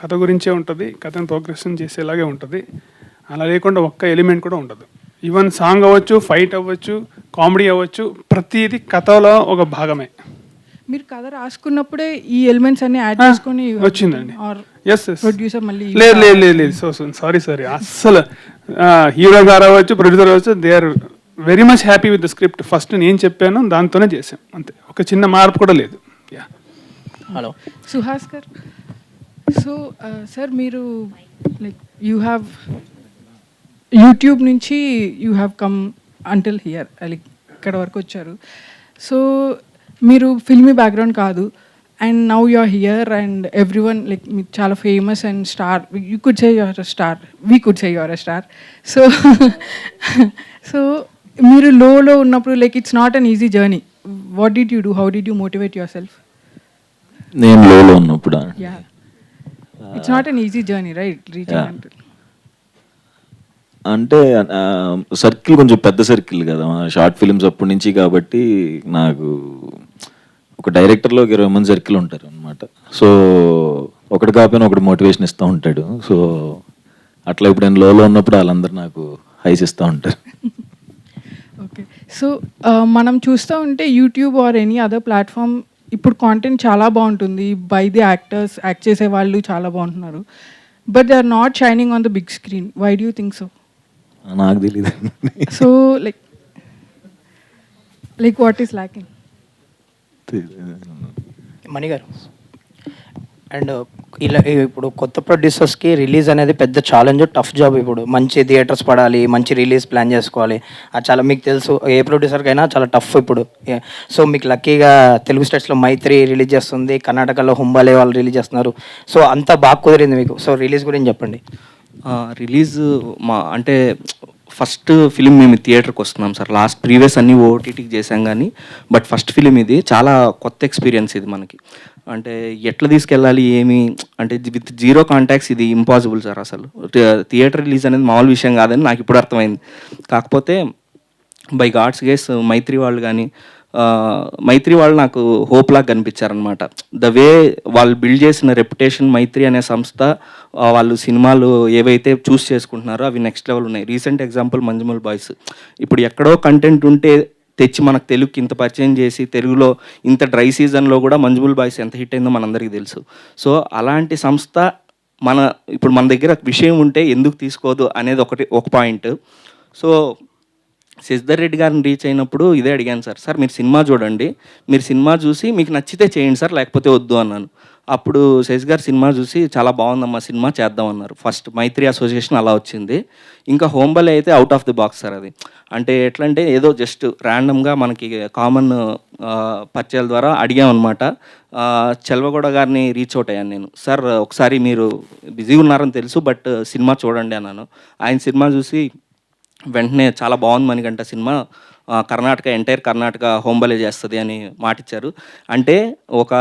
కథ గురించే ఉంటుంది, కథను ప్రోగ్రెషన్ చేసేలాగే ఉంటుంది. అలా లేకుండా ఒక్క ఎలిమెంట్ కూడా ఉండదు. ఈవెన్ సాంగ్ అవ్వచ్చు, ఫైట్ అవ్వచ్చు, కామెడీ అవ్వచ్చు, ప్రతిదీ కథలో ఒక భాగమే. మీరు కథ రాసుకున్నప్పుడే ఈ ఎలిమెంట్స్ అన్ని యాడ్ చేసుకొని వచ్చిందండి. ప్రొడ్యూసర్ మళ్ళీ లేదు సారీ అస్సలు హీరో గారు అవ్వచ్చు, ప్రొడ్యూసర్ అవ్వచ్చు, they are very much happy with the script. First నేను చెప్పాను, దాంతోనే చేసాం, అంతే. ఒక చిన్న మార్పు కూడా లేదు. Hello Suhas garu. So sir మీరు లైక్ యూ హ్యావ్ యూట్యూబ్ నుంచి you have come until here, like ఇక్కడ వరకు వచ్చారు. సో మీరు ఫిల్మీ బ్యాక్గ్రౌండ్ కాదు and now you are here and everyone like మీరు చాలా famous and star. You could say you're a star, we could say you're a star. So so మీరు లోలో ఉన్నప్పుడు like it's not an easy journey. What did you do? How did you motivate your self? నేను లోలో ఉన్నప్పుడు it's not an easy journey right reaching అంటే circle కొంచెం పెద్ద circle కదా, short films అప్పటి నుంచి. కాబట్టి నాకు ఒక డైరెక్టర్లో 20 మంది సర్కిల్ ఉంటారు అనమాట. సో ఒకటి కాకపోయినా ఒకటి మోటివేషన్ ఇస్తూ ఉంటాడు. సో అట్లా ఇప్పుడు నేను లోలో ఉన్నప్పుడు వాళ్ళందరూ నాకు హైస్ ఇస్తూ ఉంటారు. ఓకే. సో మనం చూస్తూ ఉంటే YouTube or any other platform ఇప్పుడు కాంటెంట్ చాలా బాగుంటుంది, బై ది యాక్టర్స్, యాక్ట్ చేసే వాళ్ళు చాలా బాగుంటున్నారు. But they are not shining on the big screen. Why do you think so? నాకు తెలీదు. So like what is lacking? Mani garu, and ఇలా ఇప్పుడు కొత్త ప్రొడ్యూసర్స్కి రిలీజ్ అనేది పెద్ద ఛాలెంజ్, టఫ్ జాబ్. ఇప్పుడు మంచి థియేటర్స్ పడాలి, మంచి రిలీజ్ ప్లాన్ చేసుకోవాలి, అది చాలా మీకు తెలుసు. ఏ ప్రొడ్యూసర్కైనా చాలా టఫ్ ఇప్పుడు. సో మీకు లక్కీగా తెలుగు స్టేట్స్లో మైత్రి రిలీజ్ చేస్తుంది, కర్ణాటకలో హుంబాలే వాళ్ళు రిలీజ్ చేస్తున్నారు. సో అంతా బాగా కుదిరింది మీకు. సో రిలీజ్ గురించి చెప్పండి. రిలీజ్ అంటే ఫస్ట్ ఫిలిం మేము థియేటర్కి వస్తున్నాం సార్. ప్రీవియస్ అన్ని ఓటీటీకి చేసాం కానీ బట్ ఫస్ట్ ఫిలిం ఇది. చాలా కొత్త ఎక్స్పీరియన్స్ ఇది మనకి. అంటే ఎట్లా తీసుకెళ్ళాలి ఏమి అంటే విత్ జీరో కాంటాక్ట్స్ ఇది ఇంపాసిబుల్ సార్. అసలు థియేటర్ రిలీజ్ అనేది మామూలు విషయం కాదని నాకు ఇప్పుడు అర్థమైంది. కాకపోతే బై గాడ్స్ గేస్ మైత్రి వాళ్ళు కానీ మైత్రి వాళ్ళు నాకు హోప్ లాగా కనిపించారనమాట. ద వే వాళ్ళు బిల్డ్ చేసిన రెప్యుటేషన్, మైత్రి అనే సంస్థ, వాళ్ళు సినిమాలు ఏవైతే చూస్ చేసుకుంటున్నారో అవి నెక్స్ట్ లెవెల్ ఉన్నాయి. Recent example Manjummel boys. ఇప్పుడు ఎక్కడో కంటెంట్ ఉంటే తెచ్చి మనకు తెలుగుకి ఇంత పరిచయం చేసి, తెలుగులో ఇంత డ్రై సీజన్లో కూడా మంజుమల్ బాయ్స్ ఎంత హిట్ అయిందో మనందరికీ తెలుసు. సో అలాంటి సంస్థ ఇప్పుడు మన దగ్గర విషయం ఉంటే ఎందుకు తీసుకోదు అనేది ఒక పాయింట్. సో శశిధర్ రెడ్డి గారిని రీచ్ అయినప్పుడు ఇదే అడిగాను సార్. సార్ మీరు సినిమా చూడండి, మీరు సినిమా చూసి మీకు నచ్చితే చేయండి సార్, లేకపోతే వద్దు అన్నాను. అప్పుడు శశి గారు సినిమా చూసి చాలా బాగుందమ్మా, సినిమా చేద్దామన్నారు. ఫస్ట్ మైత్రి అసోసియేషన్ అలా వచ్చింది. ఇంకా హోంబలే అయితే out of the box sir. అది అంటే ఎట్లా అంటే ఏదో జస్ట్ ర్యాండమ్గా మనకి కామన్ పరిచయాల ద్వారా అడిగామన్నమాట. చెల్వగౌడ గారిని రీచ్ అవుట్ అయ్యాను నేను. సార్ ఒకసారి మీరు బిజీగా ఉన్నారని తెలుసు బట్ సినిమా చూడండి అన్నాను. ఆయన సినిమా చూసి వెంటనే చాలా బాగుంది మణికంఠ సినిమా, కర్ణాటక ఎంటైర్ కర్ణాటక హోంబలే చేస్తుంది అని మాటిచ్చారు. అంటే ఒక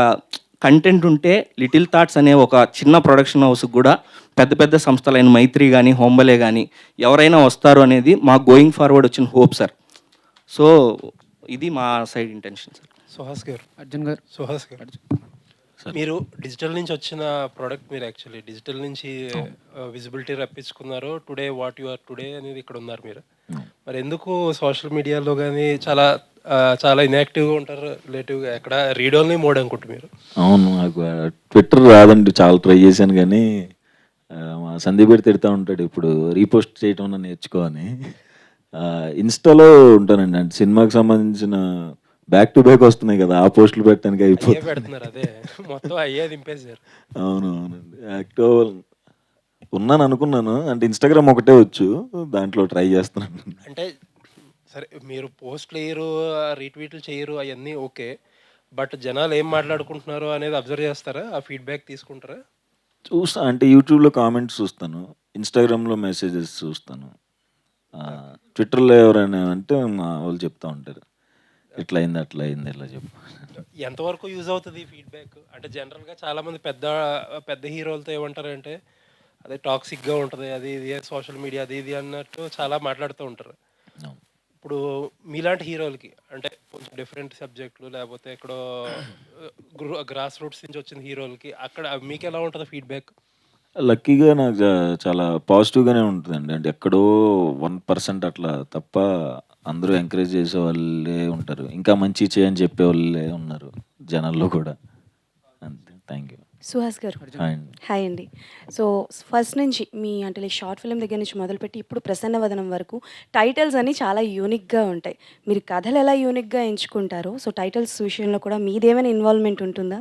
కంటెంట్ ఉంటే లిటిల్ థాట్స్ అనే ఒక చిన్న ప్రొడక్షన్ హౌస్కి కూడా పెద్ద పెద్ద సంస్థలైన మైత్రి కానీ హోంబలే కానీ ఎవరైనా వస్తారు అనేది మా గోయింగ్ ఫార్వర్డ్ వచ్చిన హోప్ సార్. సో ఇది మా సైడ్ ఇంటెన్షన్ సార్. సుహాస్ గారు, అర్జున్ గారు, సుహాస్ గారు, మీరు డిజిటల్ నుంచి వచ్చిన ప్రోడక్ట్, మీరు యాక్చువల్లీ డిజిటల్ నుంచి విజిబిలిటీ రప్పించుకున్నారు. Today what you are today అనేది ఇక్కడ ఉన్నారు మీరు. మరి ఎందుకు సోషల్ మీడియాలో కానీ చాలా ఇన్యాక్టివ్గా ఉంటారు, రిలేటివ్గా ఎక్కడ రీడ్ ఓన్లీ మోడ్ అనుకుంటు మీరు? అవును, నాకు ట్విట్టర్ రాదండి, చాలా ట్రై చేశాను కానీ మా సందీప్ గారు తిడతా ఉంటాడు ఇప్పుడు రీపోస్ట్ చేయటం నేర్చుకో అని. ఇన్స్టాలో ఉంటానండి, అంటే సినిమాకి సంబంధించిన బ్యాక్ టు బ్యాక్ వస్తున్నాయి కదా, ఆ పోస్టులు పెట్టడానికి అయిపోతుంది. అదే మొత్తం అయ్యే దింపేశారు. అవును అవునండి, యాక్టివ్ ఉన్నాను అనుకున్నాను. అంటే ఇన్స్టాగ్రామ్ ఒకటే వచ్చు, దాంట్లో ట్రై చేస్తున్నాను. అంటే సరే, మీరు పోస్ట్లు వేయరు, రీట్వీట్లు చేయరు, అవన్నీ ఓకే. బట్ జనాలు ఏం మాట్లాడుకుంటున్నారు అనేది అబ్జర్వ్ చేస్తారా? ఆ ఫీడ్బ్యాక్ తీసుకుంటారా? చూస్తా, అంటే యూట్యూబ్లో కామెంట్స్ చూస్తాను, ఇన్స్టాగ్రామ్లో మెసేజెస్ చూస్తాను, ట్విట్టర్లో ఎవరైనా అంటే మా వాళ్ళు చెప్తా ఉంటారు ఇట్లా అయింది అట్లా అయింది ఇలా చెప్పు. ఎంతవరకు యూజ్ అవుతుంది ఫీడ్బ్యాక్? అంటే జనరల్గా చాలామంది పెద్ద పెద్ద హీరోలతో ఏమంటారంటే అదే టాక్సిక్గా ఉంటుంది, అది ఇది సోషల్ మీడియా అది ఇది అన్నట్టు చాలా మాట్లాడుతూ ఉంటారు. ఇప్పుడు మీలాంటి హీరోలకి అంటే కొంచెం డిఫరెంట్ సబ్జెక్టులు లేకపోతే ఎక్కడో గ్రాస్ రూట్స్ నుంచి వచ్చిన హీరోలకి అక్కడ మీకు ఎలా ఉంటుంది ఫీడ్బ్యాక్? లక్కీగా నాకు చాలా పాజిటివ్గానే ఉంటుందండి. అంటే ఎక్కడో 1% అట్లా తప్ప అందరూ ఎంకరేజ్ చేసే వాళ్ళే ఉంటారు, ఇంకా మంచి చేయని చెప్పే వాళ్ళే ఉన్నారు జనాల్లో కూడా. అంతే, థ్యాంక్ యూ. సుహాస్ గారు, హాయ్ అండి. సో ఫస్ట్ నుంచి మీ అంటే షార్ట్ ఫిల్మ్ దగ్గర నుంచి మొదలుపెట్టి ఇప్పుడు ప్రసన్నవదనం వరకు టైటిల్స్ అన్నీ చాలా యూనిక్గా ఉంటాయి. మీరు కథలు ఎలా యూనిక్గా ఎంచుకుంటారో, సో టైటిల్స్ విషయంలో కూడా మీదేమైనా ఇన్వాల్వ్మెంట్ ఉంటుందా?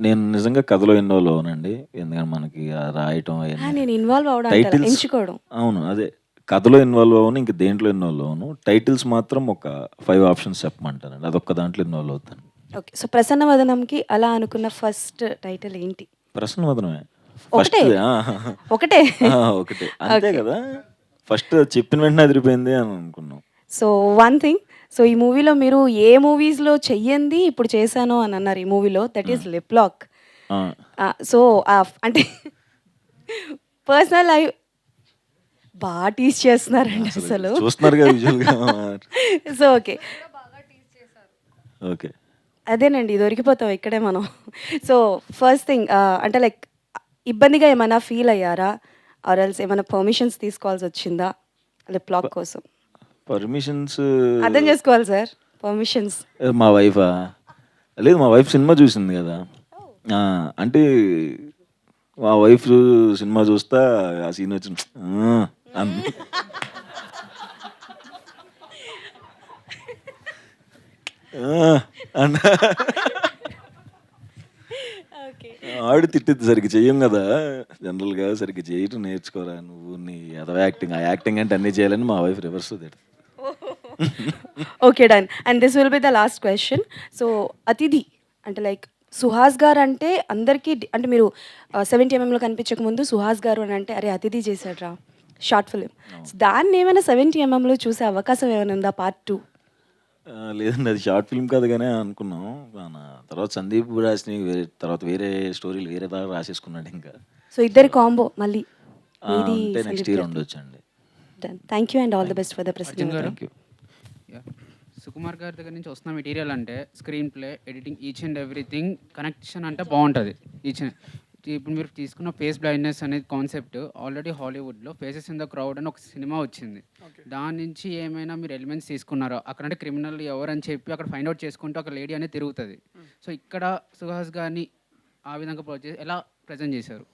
నేను నిజంగా కథలో ఇన్వాల్వ్ అవ్వనండి, ఎందుకంటే మనకి రాయటం నేను ఇన్వాల్వ్ అవడం ఎంచుకోవడం. అవును, అదే కథలో ఇన్వాల్వ్ అవ్వను, ఇంక దేంట్లో ఇన్వాల్వ్ అవ్వను. టైటిల్స్ మాత్రం ఒక 5 ఆప్షన్స్ చెప్పమంటానండి, అదొక్క దాంట్లో ఇన్వాల్వ్ అవుతాను. ఓకే, సో ప్రసన్నవదనంకి అలా అనుకున్న ఫస్ట్ టైటిల్ ఏంటి? ప్రసన్నవదనమే ఒకటే ఒకటే ఒకటే అంతే కదా, ఫస్ట్ చెప్పిన వెంటనే అదిరిపోయింది అని అనుకున్నాం. సో వన్ థింగ్, సో ఈ మూవీలో మీరు ఏ మూవీస్లో చెయ్యంది ఇప్పుడు చేశాను అని అన్నారు ఈ మూవీలో, that is lip lock. So అంటే పర్సనల్ లైఫ్ బాగా టీచ్ చేస్తున్నారండి అసలు, సో ఓకే ఓకే అదేనండి, దొరికిపోతాం ఇక్కడే మనం. సో ఫస్ట్ థింగ్ అంటే లైక్ ఇబ్బందిగా ఏమైనా ఫీల్ అయ్యారా, ఆర్ ఎల్స్ ఏమైనా పర్మిషన్స్ తీసుకోవాల్సి వచ్చిందా లిప్ లాక్ కోసం? పర్మిషన్స్ అర్థం చేసుకోవాలి సార్, పర్మిషన్స్. మా వైఫా? లేదు, మా వైఫ్ సినిమా చూసింది కదా, అంటే మా వైఫ్ సినిమా చూస్తా ఆ సీన్ వచ్చి ఆవిడ తిట్టిద్ది, సరిగ్గా చెయ్యం కదా జనరల్గా, సరిగ్గా చేయటం నేర్చుకోరా నువ్వు, నీ అదవ యాక్టింగ్, ఆ యాక్టింగ్ అంటే అన్నీ చేయాలని మా వైఫ్ రివర్స్ తిడుతుంది. Okay done, and this will be the last question. So అతిథి అంటే లైక్ సుహాస్ గారు అంటే అందరికీ అంటే మీరు 70mm కనిపించక ముందు సుహాస్ గారు అని అంటే అరే అతిథి చేశాడ్రా, షార్ట్ ఫిలిం. దాన్ని ఏమైనా 70mm చూసే అవకాశం ఏమైనా ఉందా పార్ట్ 2? లేదండి, అది షార్ట్ ఫిల్మ్ కాదు కానీ అనుకున్నాం. మన తర్వాత సందీప్ రాసిన తర్వాత వేరే స్టోరీలు వేరే దాకా రాసేసుకున్నాడు ఇంకా. సో ఇద్దరి కాంబో మళ్ళీ అంటే నెక్స్ట్ ఇయర్ ఉండొచ్చు అండి. Thank you and all the best for the present. Thank you. Sukumar garu దగ్గర నుంచి వస్తున్న మెటీరియల్ అంటే screenplay, editing, each and everything connection అంటే బాగుంటుంది. ఇప్పుడు మీరు తీసుకున్న ఫేస్ బ్లైండ్నెస్ అనేది కాన్సెప్ట్ ఆల్రెడీ హాలీవుడ్లో ఫేసెస్ ఇన్ ద క్రౌడ్ అని ఒక సినిమా వచ్చింది. దాని నుంచి ఏమైనా మీరు ఎలిమెంట్స్ తీసుకున్నారో? అక్కడ అంటే క్రిమినల్ ఎవరని చెప్పి అక్కడ ఫైండ్ అవుట్ చేసుకుంటూ ఒక లేడీ అనేది తిరుగుతుంది. సో ఇక్కడ సుహాస్ గారిని ఆ విధంగా ఎలా ప్రజెంట్ చేశారు?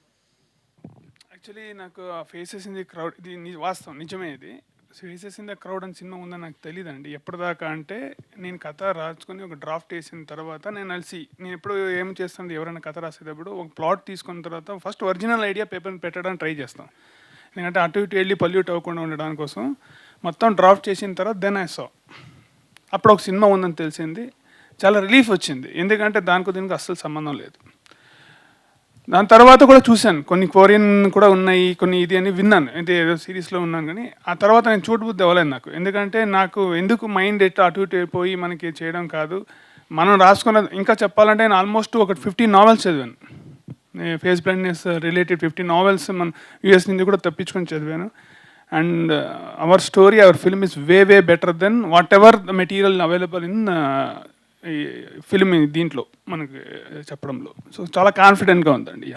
యాక్చువల్లీ నాకు ఆ ఫేసెస్ ఇన్ ది క్రౌడ్ ఇది వాస్తవం, నిజమే. ఇది ఫేసెస్ ఇన్ ద క్రౌడ్ అని సినిమా ఉందని నాకు తెలియదండి. ఎప్పటిదాకా అంటే నేను కథ రాసుకొని ఒక డ్రాఫ్ట్ వేసిన తర్వాత నేను ఎప్పుడు ఏం చేస్తాను, ఎవరైనా కథ రాసేటప్పుడు ఒక ప్లాట్ తీసుకున్న తర్వాత ఫస్ట్ ఒరిజినల్ ఐడియా పేపర్ని పెట్టడానికి ట్రై చేస్తాం. ఎందుకంటే అటు ఇటు వెళ్ళి పల్యూట్ అవ్వకుండా ఉండడానికి కోసం మొత్తం డ్రాఫ్ట్ చేసిన తర్వాత దెన్ ఐ సా అప్పుడు ఒక సినిమా ఉందని తెలిసింది. చాలా రిలీఫ్ వచ్చింది, ఎందుకంటే దానికి దీనికి అస్సలు సంబంధం లేదు. దాని తర్వాత కూడా చూశాను, కొన్ని కొరియన్ కూడా ఉన్నాయి, కొన్ని ఇది అని విన్నాను, అంటే ఏదో సిరీస్లో ఉన్నాను. కానీ ఆ తర్వాత నేను చూడబుద్ధి అవ్వలేదు నాకు. ఎందుకంటే నాకు ఎందుకు మైండ్ అటు ఇటు అయిపోయి మనకి చేయడం కాదు, మనం రాసుకున్న. ఇంకా చెప్పాలంటే నేను ఆల్మోస్ట్ ఒక 15 novels చదివాను. ఫేస్ బ్లైండ్నెస్ రిలేటెడ్ 15 novels మన యూఎస్ నుంచి కూడా తప్పించుకొని చదివాను. And our story, our film is way better then whatever the material available in ఈ ఫిల్మ్ దీంట్లో మనకి చెప్పడంలో. సో చాలా కాన్ఫిడెంట్గా ఉందండి.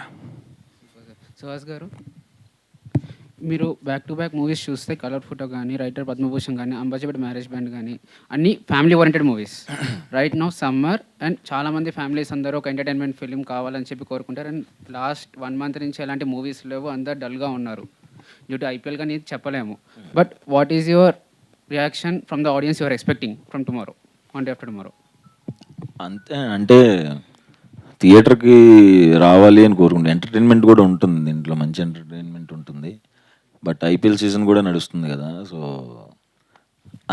సుహాస్ గారు, మీరు బ్యాక్ టు బ్యాక్ మూవీస్ చూస్తే కలర్ ఫోటో కానీ, రైటర్ పద్మభూషణ్ కానీ, అంబాజీపేట మ్యారేజ్ బ్యాండ్ కానీ అన్నీ family oriented movies. Right now summer and చాలామంది ఫ్యామిలీస్ అందరూ ఒక ఎంటర్టైన్మెంట్ ఫిలిం కావాలని చెప్పి కోరుకుంటారు. అండ్ లాస్ట్ 1 month నుంచి ఎలాంటి మూవీస్ లేవు, అందరు డల్గా ఉన్నారు డ్యూ టు IPL కానీ చెప్పలేము. But what is your reaction from the audience your expecting from tomorrow, one day after tomorrow? అంతే, అంటే థియేటర్కి రావాలి అని కోరుకుంటే ఎంటర్టైన్మెంట్ కూడా ఉంటుంది దీంట్లో, మంచి ఎంటర్టైన్మెంట్ ఉంటుంది. బట్ IPL సీజన్ కూడా నడుస్తుంది కదా. సో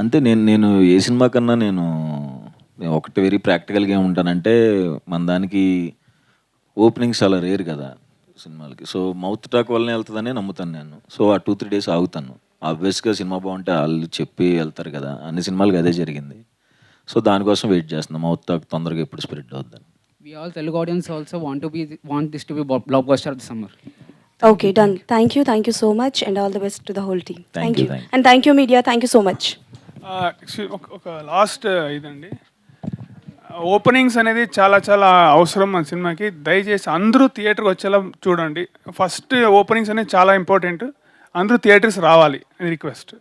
అంతే, నేను ఏ సినిమా కన్నా నేను ఒకటి వెరీ ప్రాక్టికల్గా ఏముంటానంటే, మన దానికి ఓపెనింగ్స్ చాలా రేర్ కదా సినిమాలకి. సో మౌత్ టాక్ వల్లనే వెళ్తుందనే నమ్ముతాను నేను. సో ఆ 2-3 days ఆగుతాను. ఆబ్వియస్గా సినిమా బాగుంటే వాళ్ళు చెప్పి వెళ్తారు కదా, అన్ని సినిమాలకి అదే జరిగింది. సో దానికోసం వెయిట్ చేస్తున్నాం, మౌత్ టాక్ తొందరగా ఎప్పుడు స్ప్రెడ్ అవుద్దని. We all Telugu audience also want this to be blockbuster of the summer. Okay, done. Thank you so much and all the best to the whole team. Thank you. And thank you media, thank you so much. ఒక last ఇదండి, openings అనేది చాలా చాలా అవసరం మన సినిమాకి. దయచేసి అందరూ థియేటర్కి వచ్చేలా చూడండి. ఫస్ట్ ఓపెనింగ్స్ అనేది చాలా ఇంపార్టెంట్, అందరూ థియేటర్స్ రావాలి, రిక్వెస్ట్.